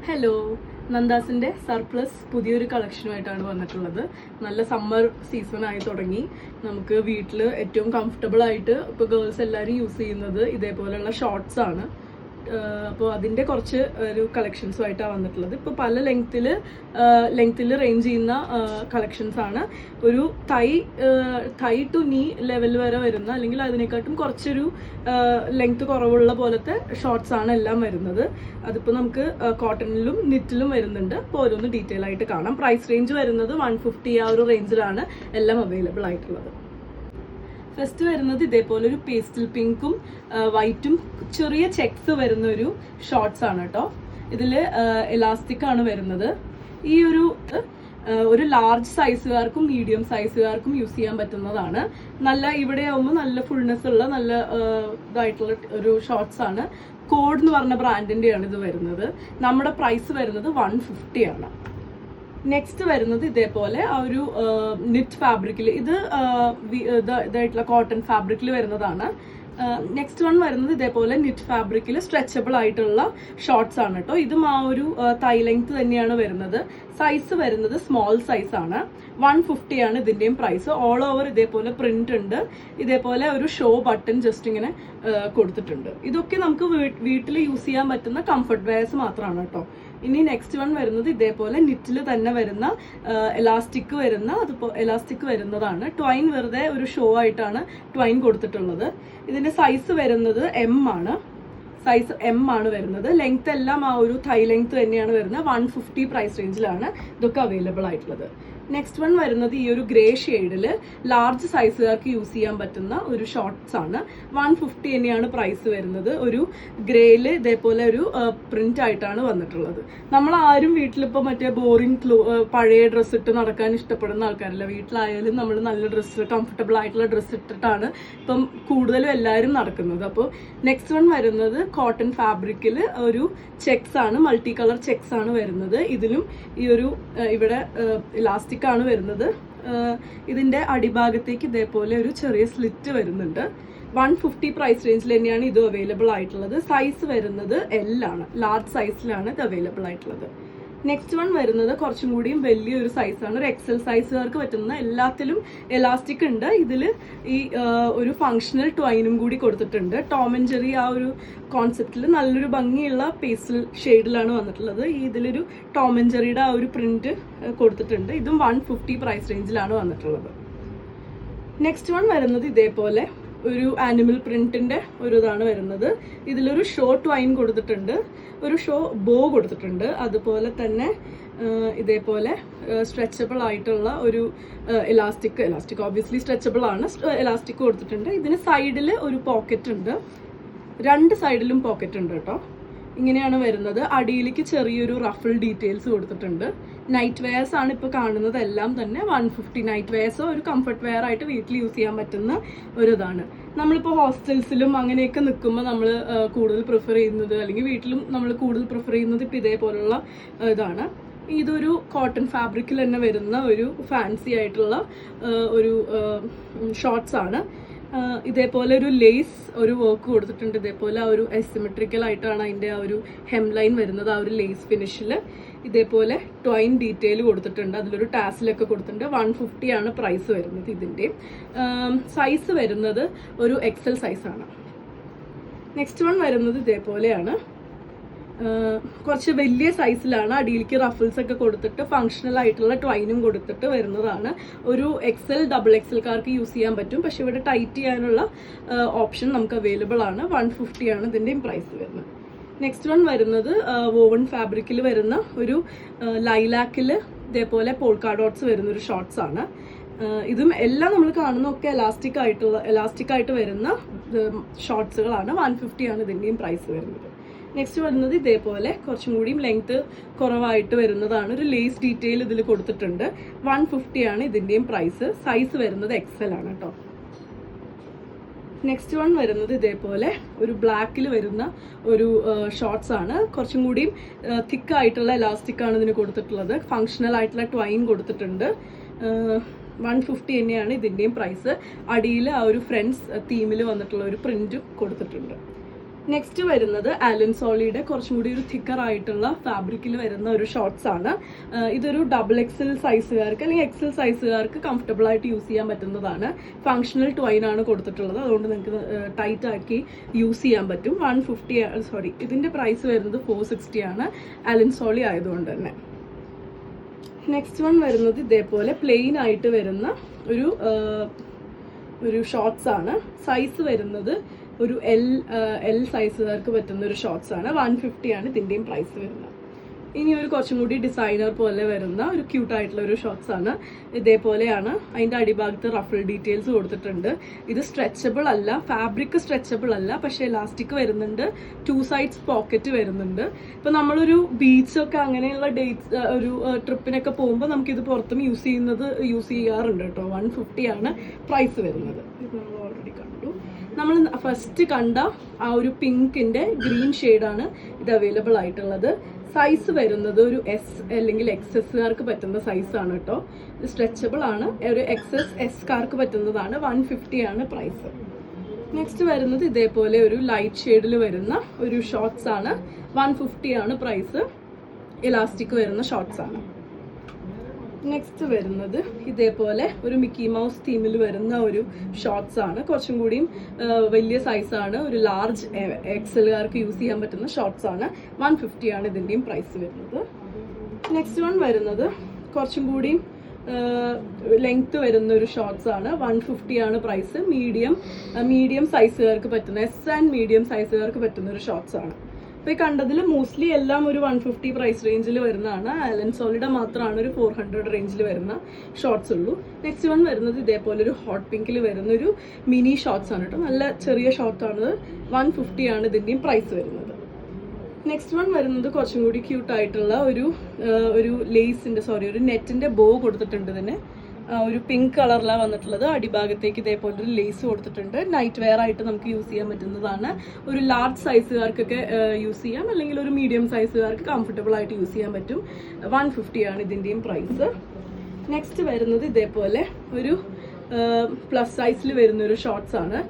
Hello, നന്ദാസിൻ്റെ surplus പുതിയൊരു കളക്ഷനുമായിട്ടാണ് വന്നിട്ടുള്ളത്. നല്ല സമ്മർ സീസണായി തുടങ്ങി. നമുക്ക് വീട്ടിൽ ഏറ്റവും കംഫർട്ടബിൾ ആയിട്ട് ഇപ്പോൾ ഗേൾസ് എല്ലാവരും യൂസ് ചെയ്യുന്നത് ഇതേപോലെയുള്ള ഷോർട്സ് ആണ്. അപ്പോൾ അതിൻ്റെ കുറച്ച് ഒരു കളക്ഷൻസുമായിട്ടാണ് വന്നിട്ടുള്ളത്. ഇപ്പോൾ പല ലെങ്ത്തിൽ റേഞ്ച് ചെയ്യുന്ന കളക്ഷൻസ് ആണ്. ഒരു തൈ ടു നീ ലെവൽ വരെ വരുന്ന, അല്ലെങ്കിൽ അതിനെക്കാട്ടും കുറച്ചൊരു ലെങ്ത് കുറവുള്ള പോലത്തെ ഷോർട്സ് ആണ് എല്ലാം വരുന്നത്. അതിപ്പോൾ നമുക്ക് കോട്ടണിലും നിറ്റിലും വരുന്നുണ്ട്. അപ്പോൾ ഓരോന്ന് ഡീറ്റെയിൽ ആയിട്ട് കാണാം. പ്രൈസ് റേഞ്ച് വരുന്നത് 150 ആ ഒരു റേഞ്ചിലാണ് എല്ലാം അവൈലബിൾ ആയിട്ടുള്ളത്. ഫസ്റ്റ് വരുന്നത് ഇതേപോലെ ഒരു പേസ്റ്റൽ പിങ്കും വൈറ്റും ചെറിയ ചെക്സ് വരുന്ന ഒരു ഷോർട്സ് ആണ് കേട്ടോ. ഇതിൽ എലാസ്റ്റിക് ആണ് വരുന്നത്. ഈ ഒരു ലാർജ് സൈസുകാർക്കും മീഡിയം സൈസുകാർക്കും യൂസ് ചെയ്യാൻ പറ്റുന്നതാണ്. ഇവിടെ ആവുമ്പോൾ നല്ല ഫുൾനെസ് ഉള്ള നല്ല ഇതായിട്ടുള്ള ഒരു ഷോർട്സ് ആണ്. കോഡ് എന്ന് പറഞ്ഞ ബ്രാൻഡിൻ്റെയാണ് ഇത് വരുന്നത്. നമ്മുടെ പ്രൈസ് വരുന്നത് 150 ആണ്. നെക്സ്റ്റ് വരുന്നത് ഇതേപോലെ ആ ഒരു നിറ്റ് ഫാബ്രിക്കിൽ, ഇതായിട്ടുള്ള കോട്ടൺ ഫാബ്രിക്കിൽ വരുന്നതാണ്. നെക്സ്റ്റ് വൺ വരുന്നത് ഇതേപോലെ നിറ്റ് ഫാബ്രിക്കിൽ സ്ട്രെച്ചബിൾ ആയിട്ടുള്ള ഷോർട്സ് ആണ് കേട്ടോ. ഇതും ആ ഒരു തൈ ലെങ്ത് തന്നെയാണ് വരുന്നത്. സൈസ് വരുന്നത് സ്മോൾ സൈസ് ആണ്. 150 ആണ് ഇതിൻ്റെയും പ്രൈസ്. ഓൾ ഓവർ ഇതേപോലെ പ്രിന്റ് ഉണ്ട്. ഇതേപോലെ ഒരു ഷോ ബട്ടൺ ജസ്റ്റ് ഇങ്ങനെ കൊടുത്തിട്ടുണ്ട്. ഇതൊക്കെ നമുക്ക് വീട്ടിൽ യൂസ് ചെയ്യാൻ പറ്റുന്ന കംഫർട്ട് വെയർസ് മാത്രമാണ് കേട്ടോ. ഇനി നെക്സ്റ്റ് വൺ വരുന്നത് ഇതേപോലെ നിറ്റിൽ തന്നെ വരുന്ന എലാസ്റ്റിക് വരുന്നതാണ്. ട്വൈൻ വെറുതെ ഒരു ഷോ ആയിട്ടാണ് ട്വൈൻ കൊടുത്തിട്ടുള്ളത്. ഇതിന്റെ സൈസ് വരുന്നത് എം ആണ് വരുന്നത്. ലെങ്ത് എല്ലാം ആ ഒരു തൈ ലെങ്ത് തന്നെയാണ് വരുന്നത്. 150 പ്രൈസ് റേഞ്ചിലാണ് ഇതൊക്കെ അവൈലബിൾ ആയിട്ടുള്ളത്. നെക്സ്റ്റ് വൺ വരുന്നത് ഈ ഒരു ഗ്രേ ഷെയ്ഡിൽ ലാർജ് സൈസുകാർക്ക് യൂസ് ചെയ്യാൻ പറ്റുന്ന ഒരു ഷോർട്സ് ആണ്. 150 തന്നെയാണ് പ്രൈസ് വരുന്നത്. ഒരു ഗ്രേയിൽ ഇതേപോലെ ഒരു പ്രിന്റ് ആയിട്ടാണ് വന്നിട്ടുള്ളത്. നമ്മൾ ആരും വീട്ടിലിപ്പോൾ മറ്റേ പഴയ ഡ്രസ്സ് ഇട്ട് നടക്കാൻ ഇഷ്ടപ്പെടുന്ന ആൾക്കാരല്ല. വീട്ടിലായാലും നമ്മൾ നല്ല ഡ്രസ്സ്, കംഫർട്ടബിൾ ആയിട്ടുള്ള ഡ്രസ്സ് ഇട്ടിട്ടാണ് ഇപ്പം കൂടുതലും എല്ലാവരും നടക്കുന്നത്. അപ്പോൾ നെക്സ്റ്റ് വൺ വരുന്നത് കോട്ടൺ ഫാബ്രിക്കിൽ ഒരു ചെക്സ് ആണ്, മൾട്ടി കളർ ചെക്സ് ആണ് വരുന്നത്. ഇതിലും ഈ ഒരു ഇവിടെ ഇലാസ്റ്റിക് ആണ് വരുന്നത്. ഇതിന്റെ അടിഭാഗത്തേക്ക് ഇതേപോലെ ഒരു ചെറിയ സ്ലിറ്റ് വരുന്നുണ്ട്. 150 പ്രൈസ് റേഞ്ചിൽ തന്നെയാണ് ഇത് അവൈലബിൾ ആയിട്ടുള്ളത്. സൈസ് വരുന്നത് L ആണ്, ലാർജ് സൈസിലാണ് ഇത് അവൈലബിൾ ആയിട്ടുള്ളത്. നെക്സ്റ്റ് വൺ വരുന്നത് കുറച്ചും കൂടിയും വലിയൊരു സൈസാണ്. ഒരു എക്സൽ സൈസുകാർക്ക് പറ്റുന്ന എല്ലാത്തിലും എലാസ്റ്റിക് ഉണ്ട്. ഇതിൽ ഈ ഒരു ഫങ്ഷണൽ ട്വൈനും കൂടി കൊടുത്തിട്ടുണ്ട്. ടോം ആൻഡ് ജെറി ആ ഒരു കോൺസെപ്റ്റിൽ നല്ലൊരു ഭംഗിയുള്ള പേസ്റ്റൽ ഷെയ്ഡിലാണ് വന്നിട്ടുള്ളത്. ഇതിലൊരു ടോം ആൻഡ് ജെറിയുടെ ആ ഒരു പ്രിന്റ് കൊടുത്തിട്ടുണ്ട്. ഇതും 150 പ്രൈസ് റേഞ്ചിലാണ് വന്നിട്ടുള്ളത്. നെക്സ്റ്റ് വൺ വരുന്നത് ഇതേപോലെ ഒരു ആനിമൽ പ്രിന്റിന്റെ ഒരു ഇതാണ് വരുന്നത്. ഇതിലൊരു ഷോ ട്വൈൻ കൊടുത്തിട്ടുണ്ട്, ഒരു ഷോ ബോ കൊടുത്തിട്ടുണ്ട്. അതുപോലെ തന്നെ ഇതേപോലെ സ്ട്രെച്ചബിൾ ആയിട്ടുള്ള ഒരു എലാസ്റ്റിക് ഓബ്വിയസ്ലി സ്ട്രെച്ചബിൾ ആണ്, എലാസ്റ്റിക് കൊടുത്തിട്ടുണ്ട്. ഇതിന് സൈഡിൽ ഒരു പോക്കറ്റ് ഉണ്ട്, രണ്ട് സൈഡിലും പോക്കറ്റ് ഉണ്ട് കേട്ടോ. ഇങ്ങനെയാണ് വരുന്നത്. അടിയിലേക്ക് ചെറിയൊരു റഫിൾ ഡീറ്റെയിൽസ് കൊടുത്തിട്ടുണ്ട്. നൈറ്റ് വെയർസ് ആണ് ഇപ്പോൾ കാണുന്നത് എല്ലാം തന്നെ. 150 നൈറ്റ് വെയർസോ ഒരു കംഫർട്ട് വെയർ ആയിട്ട് വീട്ടിൽ യൂസ് ചെയ്യാൻ പറ്റുന്ന ഒരു ഇതാണ്. നമ്മളിപ്പോൾ ഹോസ്റ്റൽസിലും അങ്ങനെയൊക്കെ നിൽക്കുമ്പോൾ നമ്മൾ കൂടുതൽ പ്രിഫർ ചെയ്യുന്നത്, അല്ലെങ്കിൽ വീട്ടിലും നമ്മൾ കൂടുതൽ പ്രിഫർ ചെയ്യുന്നത് ഇപ്പോൾ ഇതേപോലുള്ള ഇതാണ്. ഇതൊരു കോട്ടൺ ഫാബ്രിക്കിൽ തന്നെ വരുന്ന ഒരു ഫാൻസി ആയിട്ടുള്ള ഒരു ഷോർട്സ് ആണ്. ഇതേപോലെ ഒരു ലേസ് ഒരു വർക്ക് കൊടുത്തിട്ടുണ്ട്. ഇതേപോലെ ആ ഒരു അസിമെട്രിക്കൽ ആയിട്ടാണ് അതിൻ്റെ ആ ഒരു ഹെം ലൈൻ വരുന്നത്. ആ ഒരു ലേസ് ഫിനിഷിൽ ഇതേപോലെ ട്വൈൻ ഡീറ്റെയിൽ കൊടുത്തിട്ടുണ്ട്. അതിലൊരു ടാസിലൊക്കെ കൊടുത്തിട്ടുണ്ട്. 150 ആണ് പ്രൈസ് വരുന്നത്. ഇതിൻ്റെ സൈസ് വരുന്നത് ഒരു എക്സൽ സൈസാണ്. നെക്സ്റ്റ് വൺ വരുന്നത് ഇതേപോലെയാണ്. കുറച്ച് വലിയ സൈസിലാണ്. അടിയിലേക്ക് റഫിൾസ് ഒക്കെ കൊടുത്തിട്ട് ഫങ്ഷണൽ ആയിട്ടുള്ള ട്വൈനും കൊടുത്തിട്ട് വരുന്നതാണ്. ഒരു എക്സൽ ഡബിൾ എക്സൽക്കാർക്ക് യൂസ് ചെയ്യാൻ പറ്റും. പക്ഷെ ഇവിടെ ടൈറ്റ് ചെയ്യാനുള്ള ഓപ്ഷൻ നമുക്ക് അവൈലബിൾ ആണ്. 150 ആണ് ഇതിൻ്റെയും പ്രൈസ് വരുന്നത്. നെക്സ്റ്റ് വൺ വരുന്നത് വോവൺ ഫാബ്രിക്കിൽ വരുന്ന ഒരു ലൈലാക്കിൽ ഇതേപോലെ പോൾക്കാ ഡോട്ട്സ് വരുന്ന ഒരു ഷോർട്സ് ആണ്. ഇതും എല്ലാം നമ്മൾ കാണുന്നതൊക്കെ എലാസ്റ്റിക് ആയിട്ട് വരുന്ന ഷോർട്സുകളാണ്. 150 ആണ് ഇതിൻ്റെയും പ്രൈസ് വരുന്നത്. നെക്സ്റ്റ് വരുന്നത് ഇതേപോലെ കുറച്ചും കൂടിയും ലെങ്ത് കുറവായിട്ട് വരുന്നതാണ്. ഒരു ലേസ് ഡീറ്റെയിൽ ഇതിൽ കൊടുത്തിട്ടുണ്ട്. 150 ആണ് ഇതിൻ്റെയും പ്രൈസ്. സൈസ് വരുന്നത് എക്സൽ ആണ് കേട്ടോ. നെക്സ്റ്റ് വൺ വരുന്നത് ഇതേപോലെ ഒരു ബ്ലാക്കിൽ വരുന്ന ഒരു ഷോർട്സ് ആണ്. കുറച്ചും കൂടിയും തിക്കായിട്ടുള്ള എലാസ്റ്റിക് ആണ് ഇതിന് കൊടുത്തിട്ടുള്ളത്. ഫങ്ഷണൽ ആയിട്ടുള്ള ട്വൈൻ കൊടുത്തിട്ടുണ്ട്. 150 തന്നെയാണ് ഇതിൻ്റെയും പ്രൈസ്. അടിയിൽ ആ ഒരു ഫ്രണ്ട്സ് തീമിൽ വന്നിട്ടുള്ള ഒരു പ്രിന്റും കൊടുത്തിട്ടുണ്ട്. നെക്സ്റ്റ് വരുന്നത് ആലൻ സോളിയുടെ കുറച്ചും കൂടി ഒരു തിക്കർ ആയിട്ടുള്ള ഫാബ്രിക്കിൽ വരുന്ന ഒരു ഷോർട്സ് ആണ്. ഇതൊരു ഡബിൾ എക്സൽ സൈസുകാർക്ക് അല്ലെങ്കിൽ എക്സൽ സൈസുകാർക്ക് കംഫർട്ടബിൾ ആയിട്ട് യൂസ് ചെയ്യാൻ പറ്റുന്നതാണ്. ഫങ്ഷണൽ ട്വൈൻ ആണ് കൊടുത്തിട്ടുള്ളത്, അതുകൊണ്ട് നിങ്ങൾക്ക് ടൈറ്റ് ആക്കി യൂസ് ചെയ്യാൻ പറ്റും. 150 ഇതിന്റെ പ്രൈസ് വരുന്നത് 460 ആണ്, ആലൻ സോളി ആയതുകൊണ്ട് തന്നെ. നെക്സ്റ്റ് വൺ വരുന്നത് ഇതേപോലെ പ്ലെയിൻ ആയിട്ട് വരുന്ന ഒരു ഷോർട്സ് ആണ്. സൈസ് വരുന്നത് ഒരു എൽ സൈസുകാർക്ക് പറ്റുന്ന ഒരു ഷോർട്സ് ആണ്. 150 ആണ് ഇതിൻ്റെയും പ്രൈസ് വരുന്നത്. ഇനി ഒരു കുറച്ചും കൂടി ഡിസൈനർ പോലെ വരുന്ന ഒരു ക്യൂട്ടായിട്ടുള്ള ഒരു ഷോർട്സ് ആണ്. ഇതേപോലെയാണ്, അതിൻ്റെ അടിഭാഗത്ത് റഫിൾ ഡീറ്റെയിൽസ് കൊടുത്തിട്ടുണ്ട്. ഇത് സ്ട്രെച്ചബിൾ അല്ല, ഫാബ്രിക് സ്ട്രെച്ചബിൾ അല്ല, പക്ഷേ എലാസ്റ്റിക് വരുന്നുണ്ട്, 2 സൈഡ്സ് പോക്കറ്റ് വരുന്നുണ്ട്. ഇപ്പം നമ്മളൊരു ബീച്ചൊക്കെ അങ്ങനെയുള്ള ഒരു ട്രിപ്പിനൊക്കെ പോകുമ്പോൾ നമുക്കിത് പുറത്തും യൂസ് ചെയ്യാറുണ്ട് കേട്ടോ. 150 ആണ് പ്രൈസ് വരുന്നത്. ഇത് നമ്മൾ ഓൾറെഡി കണ്ടു. നമ്മൾ ഫസ്റ്റ് കണ്ട ആ ഒരു പിങ്കിൻ്റെ ഗ്രീൻ ഷെയ്ഡാണ് ഇത് അവൈലബിൾ ആയിട്ടുള്ളത്. സൈസ് വരുന്നത് ഒരു എസ് അല്ലെങ്കിൽ എക്സസ്കാർക്ക് പറ്റുന്ന സൈസാണ് കേട്ടോ. ഇത് സ്ട്രെച്ചബിൾ ആണ്, ഒരു എക്സസ് പറ്റുന്നതാണ്. 150 ആണ് പ്രൈസ്. നെക്സ്റ്റ് വരുന്നത് ഇതേപോലെ ഒരു ലൈറ്റ് ഷെയ്ഡിൽ വരുന്ന ഒരു ഷോർട്സ് ആണ്. 150 ആണ് പ്രൈസ്. ഇലാസ്റ്റിക് വരുന്ന ഷോർട്സ് ആണ്. നെക്സ്റ്റ് വരുന്നത് ഇതേപോലെ ഒരു മിക്കി മൗസ് തീമിൽ വരുന്ന ഒരു ഷോർട്സ് ആണ്. കുറച്ചും കൂടിയും വലിയ സൈസാണ്, ഒരു ലാർജ് എക്സലുകാർക്ക് യൂസ് ചെയ്യാൻ പറ്റുന്ന ഷോർട്സ് ആണ്. 150 ആണ് ഇതിൻ്റെയും പ്രൈസ് വരുന്നത്. നെക്സ്റ്റ് വൺ വരുന്നത് കുറച്ചും കൂടിയും ലെങ്ത് വരുന്ന ഒരു ഷോർട്സ് ആണ്. 150 ആണ് പ്രൈസ്. മീഡിയം സൈസുകാർക്ക് പറ്റുന്ന മീഡിയം സൈസുകാർക്ക് പറ്റുന്ന ഒരു ഷോർട്സ് ആണ്. അപ്പോൾ ഈ കണ്ടതിൽ മോസ്റ്റ്ലി എല്ലാം ഒരു 150 പ്രൈസ് റേഞ്ചിൽ വരുന്നതാണ്. ആലൻ സോളിയുടെ മാത്രമാണ് ഒരു 400 റേഞ്ചിൽ വരുന്ന ഷോർട്സ് ഉള്ളൂ. നെക്സ്റ്റ് വൺ വരുന്നത് ഇതേപോലെ ഒരു ഹോട്ട് പിങ്കിൽ വരുന്ന ഒരു മിനി ഷോർട്സ് ആണ് കേട്ടോ. നല്ല ചെറിയ ഷോർട്ടാണ്. 150 ആണ് ഇതിൻ്റെയും പ്രൈസ് വരുന്നത്. നെക്സ്റ്റ് വൺ വരുന്നത് കുറച്ചും കൂടി ക്യൂട്ടായിട്ടുള്ള ഒരു ഒരു നെറ്റിൻ്റെ ബോ കൊടുത്തിട്ടുണ്ട്. ഇതിന് ഒരു പിങ്ക് കളറിലാണ് വന്നിട്ടുള്ളത്. അടിഭാഗത്തേക്ക് ഇതേപോലെ ഒരു ലേസ് കൊടുത്തിട്ടുണ്ട്. നൈറ്റ് വെയർ ആയിട്ട് നമുക്ക് യൂസ് ചെയ്യാൻ പറ്റുന്നതാണ്. ഒരു ലാർജ് സൈസുകാർക്കൊക്കെ യൂസ് ചെയ്യാം, അല്ലെങ്കിൽ ഒരു മീഡിയം സൈസുകാർക്ക് കംഫർട്ടബിൾ ആയിട്ട് യൂസ് ചെയ്യാൻ പറ്റും. 150 ആണ് ഇതിൻ്റെയും പ്രൈസ്. നെക്സ്റ്റ് വരുന്നത് ഇതേപോലെ ഒരു പ്ലസ് സൈസിൽ വരുന്ന ഒരു ഷോർട്സ് ആണ്.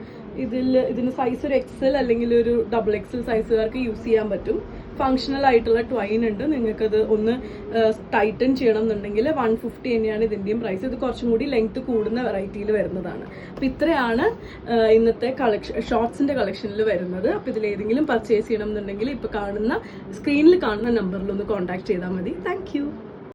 ഇതിന് സൈസ് ഒരു എക്സൽ അല്ലെങ്കിൽ ഒരു ഡബിൾ എക്സൽ സൈസുകാർക്ക് യൂസ് ചെയ്യാൻ പറ്റും. ഫങ്ഷണൽ ആയിട്ടുള്ള ട്വൈൻ ഉണ്ട്. നിങ്ങൾക്കത് ഒന്ന് ടൈറ്റൻ ചെയ്യണം എന്നുണ്ടെങ്കിൽ 150 തന്നെയാണ് ഇതിൻ്റെയും പ്രൈസ്. ഇത് കുറച്ചും കൂടി ലെങ്ത് കൂടുന്ന വെറൈറ്റിയിൽ വരുന്നതാണ്. അപ്പോൾ ഇത്രയാണ് ഇന്നത്തെ ഷോർട്സിൻ്റെ കളക്ഷനിൽ വരുന്നത്. അപ്പോൾ ഇതിലേതെങ്കിലും പർച്ചേസ് ചെയ്യണം എന്നുണ്ടെങ്കിൽ ഇപ്പോൾ സ്ക്രീനിൽ കാണുന്ന നമ്പറിൽ ഒന്ന് കോൺടാക്ട് ചെയ്താൽ മതി. താങ്ക്